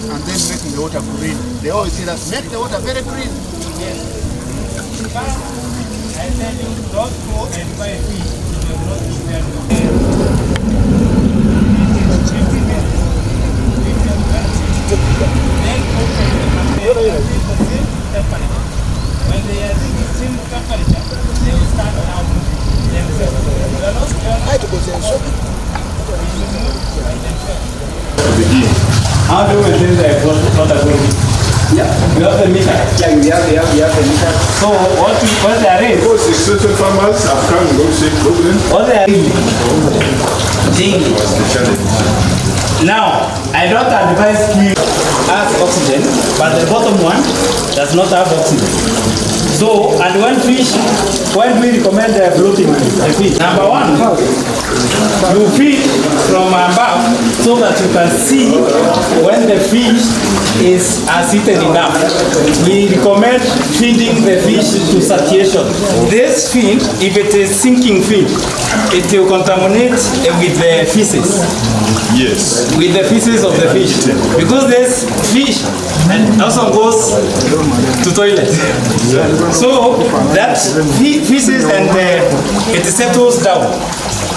And then making the water green. They always say that make the water very green. Yes. I tell you, don't go and buy fish. You will not be there. When they are reaching same temperature, they will start now themselves. How do we do that? Yeah, we have the meter. Yeah, we have the meter. So what they are doing? Because certain farmers have come and go say problem. What they are doing? Now, I don't advise you has oxygen, but the bottom one does not have oxygen. So, and when we recommend floating the fish, number one, you feed from above so that you can see when the fish is seated enough. We recommend feeding the fish to satiation. This feed, if it is sinking feed, it will contaminate with the feces. Yes. With the feces of the fish. Because this fish also goes to toilet. So that feces and it settles down.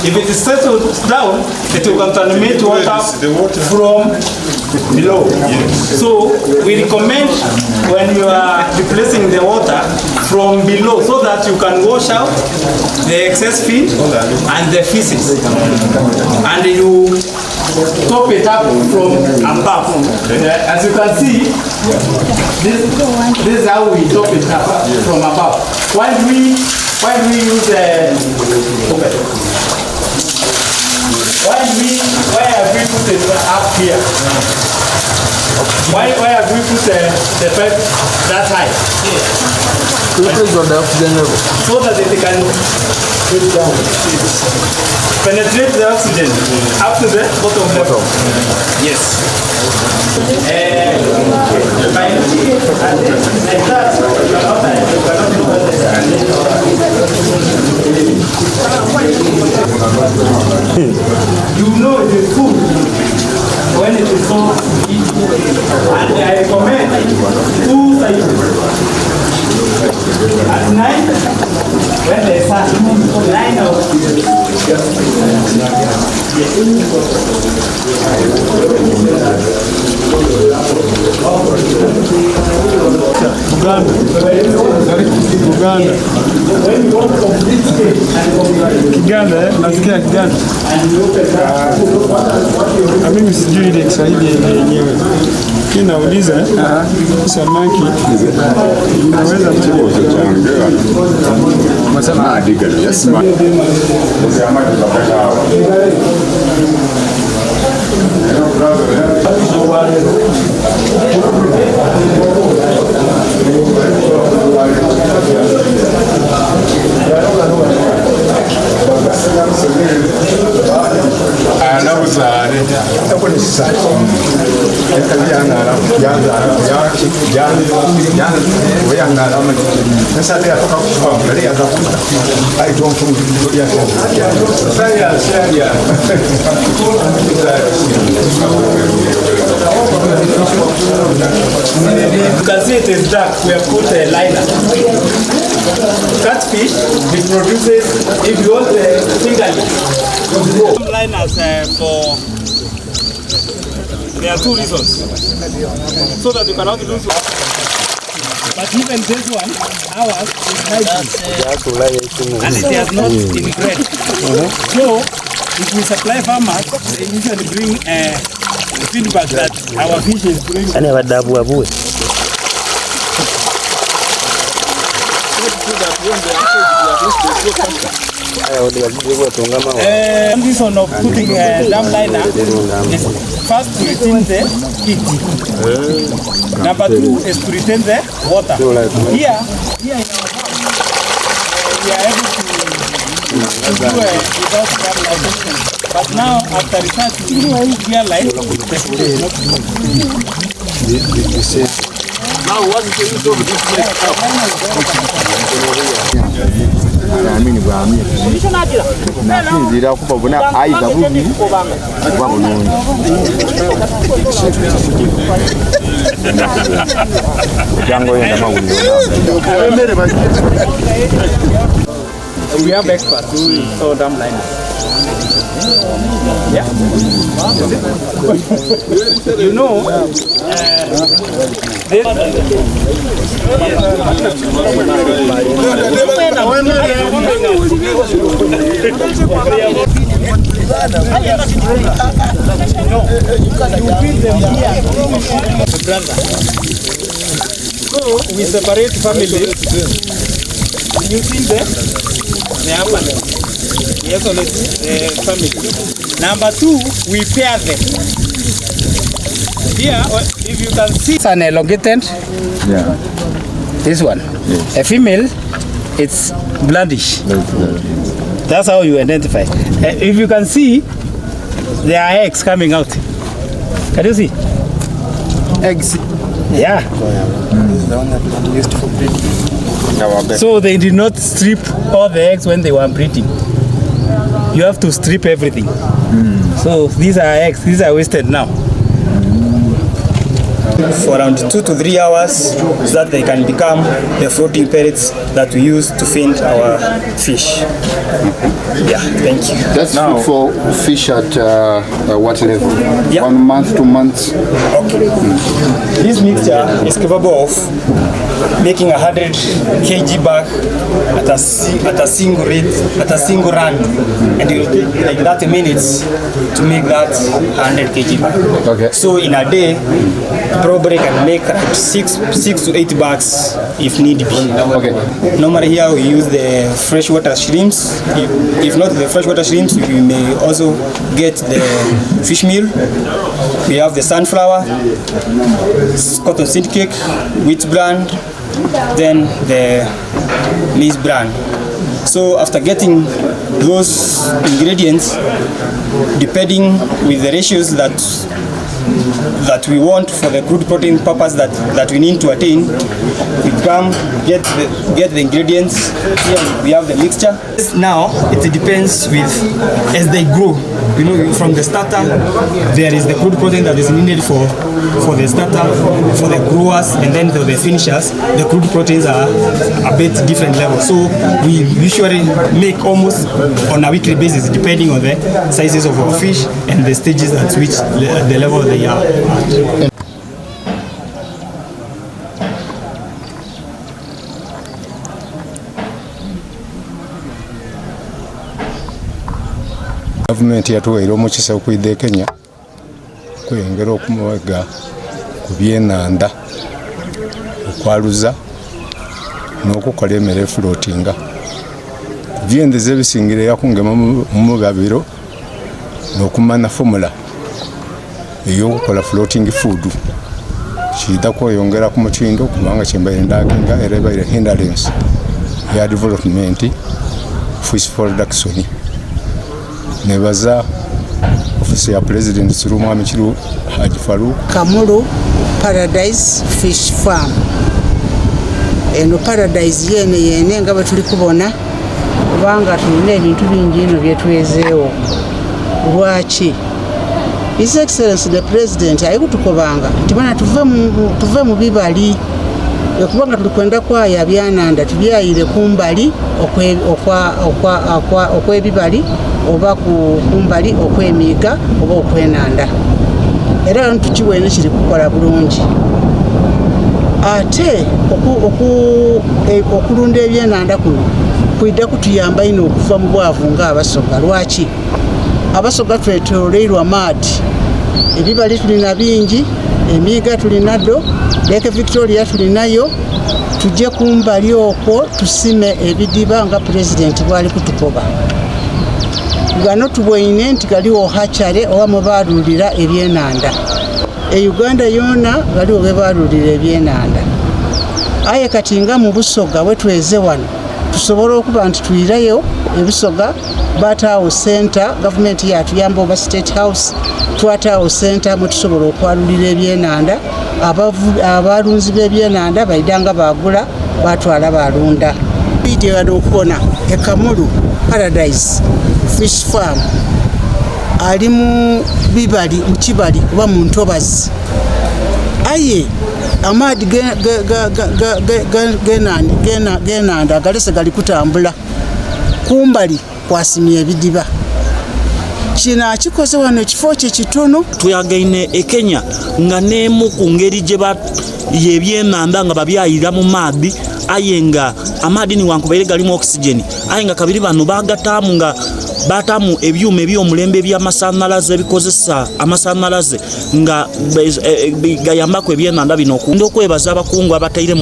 If it is settled down, it will contaminate water from below. Yes. So we recommend when you are replacing the water from below so that you can wash out the excess feed and the feces. And you top it up from above. As you can see, this is how we top it up from above. Why we use why have we put it up here? Why have we put the pipe that high? So that it can penetrate the oxygen up to the bottom level. Yes. Like that, you know it is food when it is so easy. And I recommend 2 sizes. At night, when they start 9 hours. Uganda. Kiganda. Kiganda, nasikia Kiganda. Mimi sijui ile Kiswahili yenyewe. Kinauliza samaki inaweza Masema adiga yes ma. You can see it is dark. We have put a liner. Catfish, it produces, if you want the fingerling, some liners there are two reasons. So that you cannot lose one. But even this one, ours is hybrid. And it has not been bred. So, if we supply farmers, they usually bring feedback that our fish is growing. One reason of putting a dam liner is first to retain the heat. Number two is to retain the water. Here in our farm, we are able to do without dam liner. But now after research, we realize now what is the use of this we have experts who install dam liners. Yeah. You know, so we separate families using the appendix. Yes, on the family. Number two, we pair them. Here, if you can see, it's an elongated. Yeah. This one. Yes. A female, it's blondish. That's how you identify. If you can see, there are eggs coming out. Can you see? Eggs. Yeah. Used for breeding. So they did not strip all the eggs when they were breeding. You have to strip everything. So these are eggs, these are wasted now. For around 2 to 3 hours so that they can become the floating pellets that we use to feed our fish. Yeah, thank you. That's now food for fish at what level? Yeah. 1 month, 2 months? Okay. This mixture is capable of making 100 kg bag at a single rate, at a single run, and it will take like 30 minutes to make that 100 kg bag. Okay. So in a day, probably can make 6 to 8 bags if need be. Okay. Normally here we use the freshwater shrimps. If not the freshwater shrimps, we may also get the fish meal. We have the sunflower, cotton seed cake, wheat bran, then the maize bran. So after getting those ingredients, depending with the ratios that we want for the crude protein purpose that we need to attain, we come get the ingredients. Here we have the mixture. Now it depends with as they grow. You know, from the starter, there is the crude protein that is needed for the starter, for the growers, and then for the finishers. The crude proteins are a bit different levels. So we usually make almost on a weekly basis, depending on the sizes of our fish and the stages at which the level they are at. gavumenti yatuweera omukisa okwidda Kenya kweyongera okumuwega ku byenanda okwaluza n'okukola emmere efulootinga ku byendeze ebisingira yakungema mu babiro n'okumana formula ey'okukola floating food kiida kweyongera ku mutindo kubanga kyembaire ndagenga era ebaire hindrance ya development fish production. Nebaza ofisi ya President Sirumwa Michiru Haji Faru. Kamulu Paradise Fish Farm. Eno Paradise yene nga batuli kubona kubanga tulina ebintu bingi ino byetwezeewo. Lwaki His Excellency the President ayikutukobanga nti bana tuve mu bibali kubanga tulikwenda kwaya byananda tubyayire kumbali okwebibali oba kumbali okwemiga oba okwenanda era tukiweene kiri kukola bulungi ate okulunda ebyenanda kuno kwidda kutuyamba ino okuva mu bwavu nga Abasoga. Lwaki Abasoga twetoleirwa maadi ebibali tulina bingi emiiga tulina do Lake Victoria tulinayo tujje kumbali okwo tusime ebidiba nga President bwali kutukoba gano tubwoine nti galiwo hachare oba mubalulira ebyenanda Uganda yona galiwo bebalulira ebyenanda aye kati nga mu Busoga wetweze wano tusobola okuba nti tuyirayo ebisoga bataawo center government yatuyamba oba State House twataawo center mwe tusobola okwalulira ebyenanda abalunzi b'ebyenanda baidanga bagula batwala balunda video yano okubona Kamulu Paradise Fish Farm ali mu bibali mu kibali oba mu ntobazi aye amaadi genanda galese gali kutambula kumbali kwasimye ebidiba kina kikoze wano ekifo kye kitono tuyagaine Kenya nga nemu ku ngeri gye yebyenanda nga babyayira mu maadi aye nga amaadi ni wankubaire galimu oxygen aye nga kabiri bano bagatamu nga batamu ebyuma ebyomulembe by'amasanalaze bikozesa amasanalaze nga gayambako ebyenanda bino okunda okwebaza abakungu abataire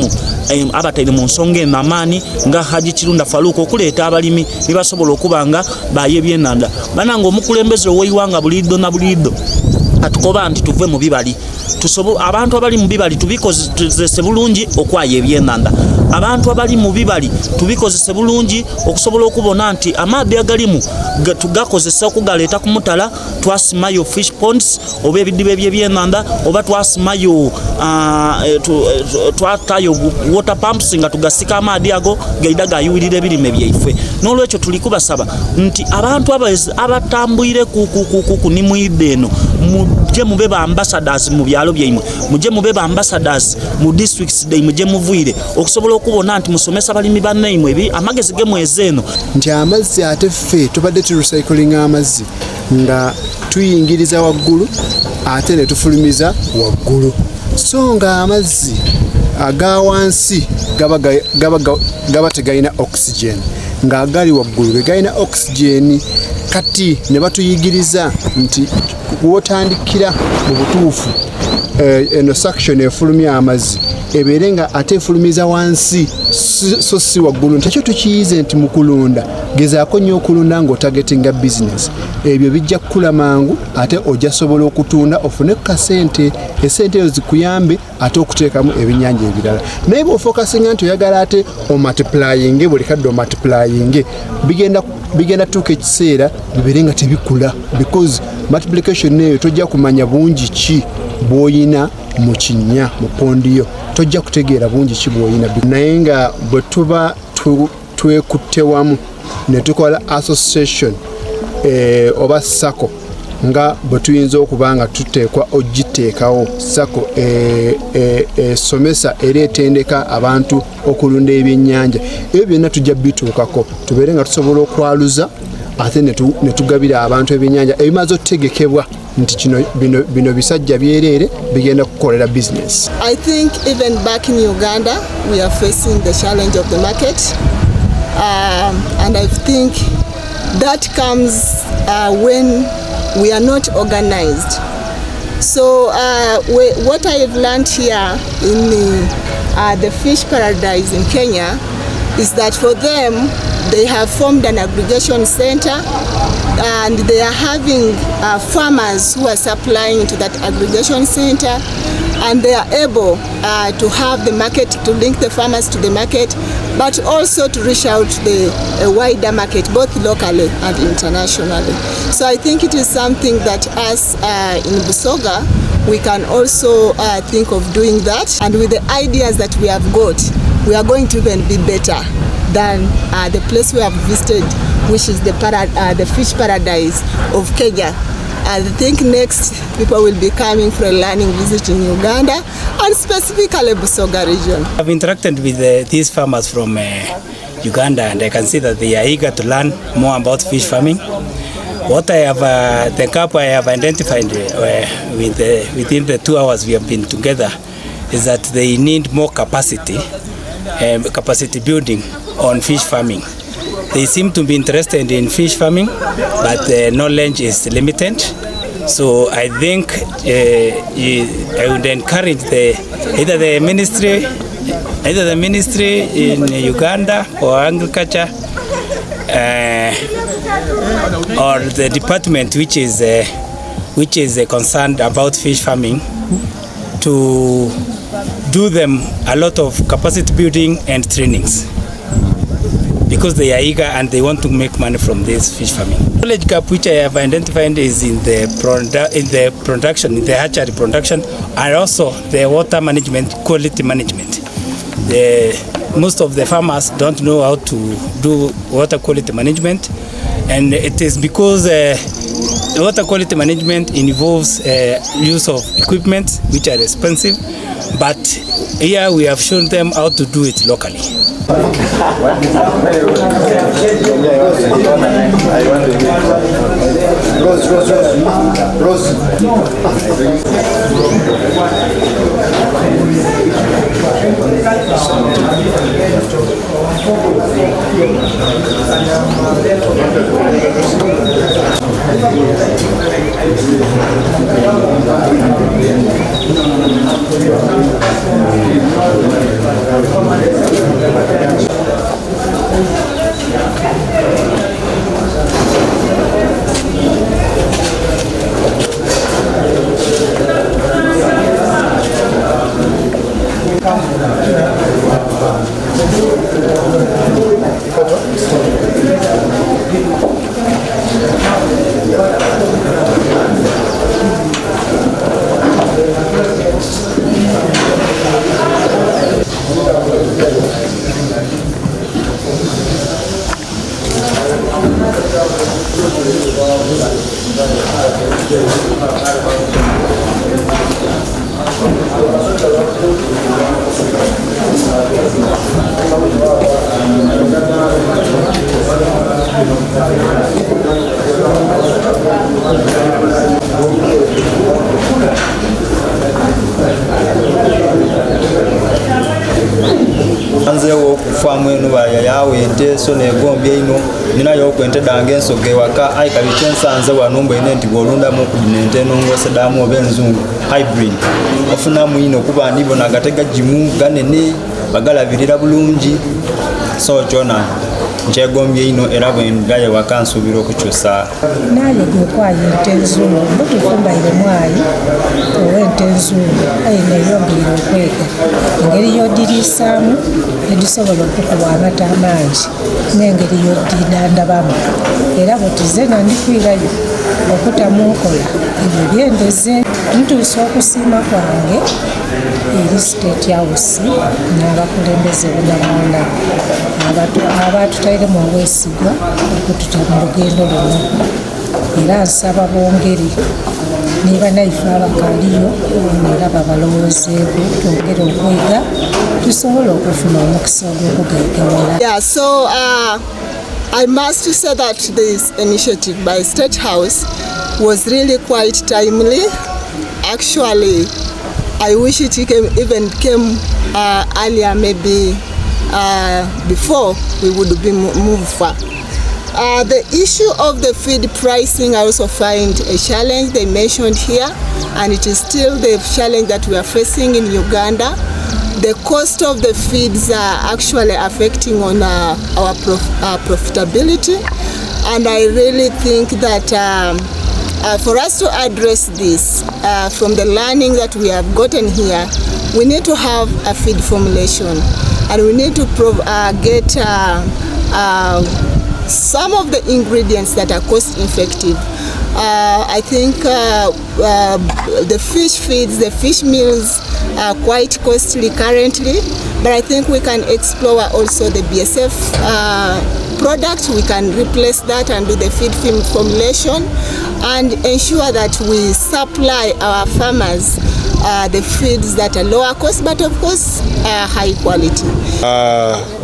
mu nsonga enamaani nga Haji Kirunda Faruko okuleeta abalimi nibasobola okubanga baye ebyenanda bananga omukulembeze ow'eiwanga bulido na bulido atukoba nti tuve mu bibali abantu abali mu bibali tubikozese bulungi okwaya ebyenanda abantu abali mu bibali tubikozese bulungi okusobola okubona nti amaadi agalimu tugakozesa okugaleeta ku mutala twasimayo fish ponds oba ebidiba by'ebyenanda oba twasimayo twatayo water pumps nga tugasika amaadi ago gaida gayuwirira ebirime byaife n'olwekyo tuli kubasaba nti abantu abatambwire ku nimuyidde eno muje mube ba ambassadors mu byalo byaimwe muje mube ba ambassadors mu districts day muje muvuire okusobola okubona nti musomesa balimi bannaimwe ebi amagezi gemweze eno nti amazzi ate ffe tubadde tu recycling amazzi nga tuyingiriza waggulu ate ne tufulumiza waggulu so nga amazzi aga wansi gaba tegalina oxygen nga agali waggulu galina oxygen kati ne batuyigiriza nti wotandikira mu butuufu eno section efulumya amazzi eberenga ate efulumiza wansi so si waggulu ntakyo tukiyize nti mukulunda gezaako nnyo okulunda ng'otagetinga business ebyo bijja kukula mangu ate ojja sobola okutunda ofune ku kasente esente ezo zikuyambe ate okuteekamu ebyennyanja ebirala naye bw'ofokasinga nti oyagala ate omultiplyinge buli kadde omultiplyinge bigenda tuuka ekiseera bibeere nga tebikula because multiplication neyo tojja kumanya bungi ki bw'oyina mu kinnya mu pondiyo tojja kutegeera bungi ki bw'oyina naye nga bwe tuba twekutte wamu ne tukola association oba sako nga bwe tuyinza okuba nga tuteekwa ogiteekawo sako somesa era etendeka abantu okulunda ebyennyanja ebyo byonna tujja bituukako tubeere nga tusobola okwaluza ate ne tugabira abantu ebyennyanja ebimaze otegekebwa nti bino bisajja byereere bigenda kukolera business. I think even back in Uganda we are facing the challenge of the market and I think that comes when we are not organized. So what I have learned here in the fish paradise in Kenya is that for them, they have formed an aggregation center and they are having farmers who are supplying to that aggregation center, and they are able to have the market, to link the farmers to the market, but also to reach out to the wider market, both locally and internationally. So I think it is something that us in Busoga, we can also think of doing that. And with the ideas that we have got, we are going to even be better than the place we have visited, which is the fish paradise of Kenya. I think next people will be coming for a learning visit in Uganda and specifically Busoga region. I've interacted with these farmers from Uganda, and I can see that they are eager to learn more about fish farming. What I have, the gap I have identified within the 2 hours we have been together is that they need more capacity building on fish farming. They seem to be interested in fish farming, but the knowledge is limited. So I think I would encourage either the ministry in Uganda for agriculture or the department which is concerned about fish farming to do them a lot of capacity building and trainings, because they are eager and they want to make money from this fish farming. The knowledge gap which I have identified is in the production, in the hatchery production, and also the water management, quality management. Most of the farmers don't know how to do water quality management, and it is because water quality management involves use of equipment which are expensive, but here we have shown them how to do it locally. Anzewo kufamu eno baya yawe ente so negombye ino nina yokwente dange ensoge waka aikabichensa anze wanumba ine nti golunda mu kudinente nongose damu obenzungu hybrid ofuna mu ino kuba ndibo nagatega jimu ganene bagalabirira bulungi so jona nchegombye ino era bwengaye wakansubira okukyusa naye gokwaye entenzungu mutufumba ile mwayi owentenzungu ayina yongera okwega engeri yodirisamu edisobola okukuba amata amangi n'engeri yodidandabamu era bwetize nandikwirayo okutamunkola ebyo byendeze ntuusa okusiima kwange eri state house n'abakulembeze bonnabanda abatutaire mu obwesigwa okututa mu lugendo luno, era nsaba bongere niba naife abakaliyo era babalowoozeeko twongere okwiga tusobole okufuna omukisa ogw'okugegewala. Yeah, so I must say that this initiative by State House was really quite timely. Actually, I wish it even came earlier, maybe before we would be moved far. The issue of the feed pricing I also find a challenge they mentioned here, and it is still the challenge that we are facing in Uganda. The cost of the feeds are actually affecting on our profitability, and I really think that for us to address this, from the learning that we have gotten here, we need to have a feed formulation, and we need to get some of the ingredients that are cost effective. I think the fish feeds, the fish meals are quite costly currently, but I think we can explore also the BSF product. We can replace that and do the feed formulation and ensure that we supply our farmers the feeds that are lower cost, but of course high quality.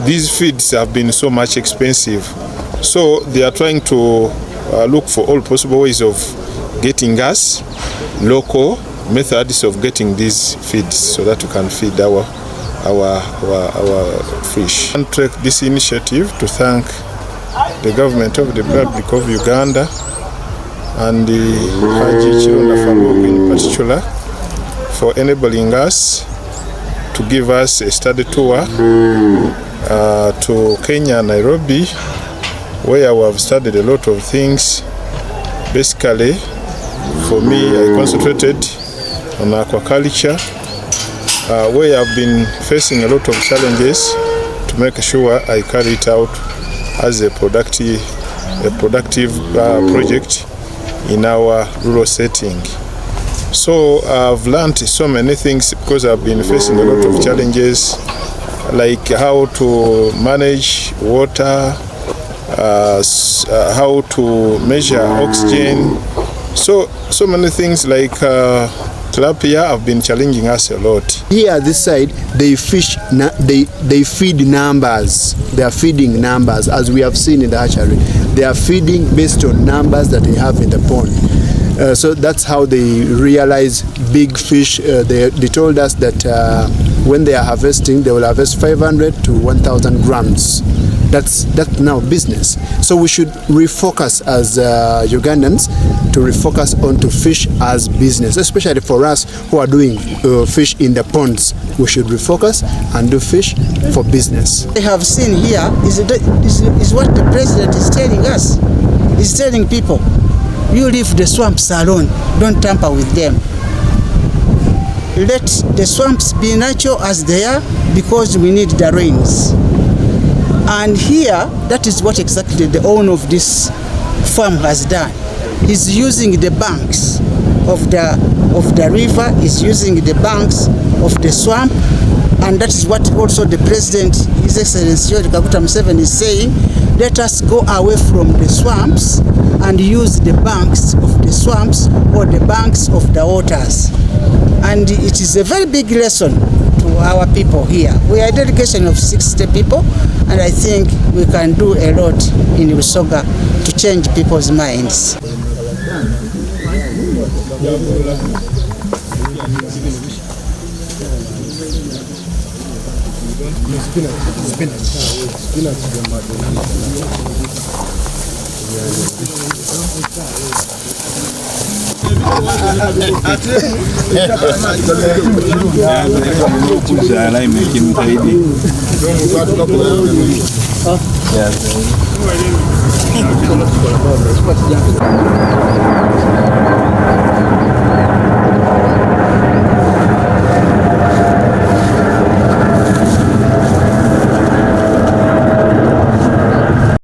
These feeds have been so much expensive, so they are trying to look for all possible ways of getting us local methods of getting these feeds so that we can feed our fish. I take this initiative to thank the government of the Republic of Uganda and the Haji Chirunda family in particular for enabling us to give us a study tour to Kenya, Nairobi, where we have studied a lot of things. Basically, for me, I concentrated on aquaculture, where I've been facing a lot of challenges to make sure I carry it out as a productive project in our rural setting. So I've learned so many things because I've been facing a lot of challenges, like how to manage water, how to measure oxygen, so many things like tilapia have been challenging us a lot. Here this side they feed numbers. They are feeding numbers, as we have seen in the hatchery. They are feeding based on numbers that they have in the pond. So that's how they realize big fish. They told us that when they are harvesting, they will harvest 500 to 1,000 grams. That's now business. So we should refocus as Ugandans to refocus onto fish as business, especially for us who are doing fish in the ponds. We should refocus and do fish for business. What I have seen here is what the president is telling us. He's telling people, you leave the swamps alone, don't tamper with them. Let the swamps be natural as they are, because we need the rains. And here, that is what exactly the owner of this farm has done. He's using the banks of the river, is using the banks of the swamp, and that is what also the President, His Excellency Yoweri Kaguta Museveni, is saying. Let us go away from the swamps and use the banks of the swamps or the banks of the waters. And it is a very big lesson to our people here. We are a delegation of 60 people, and I think we can do a lot in Busoga to change people's minds. Yeah.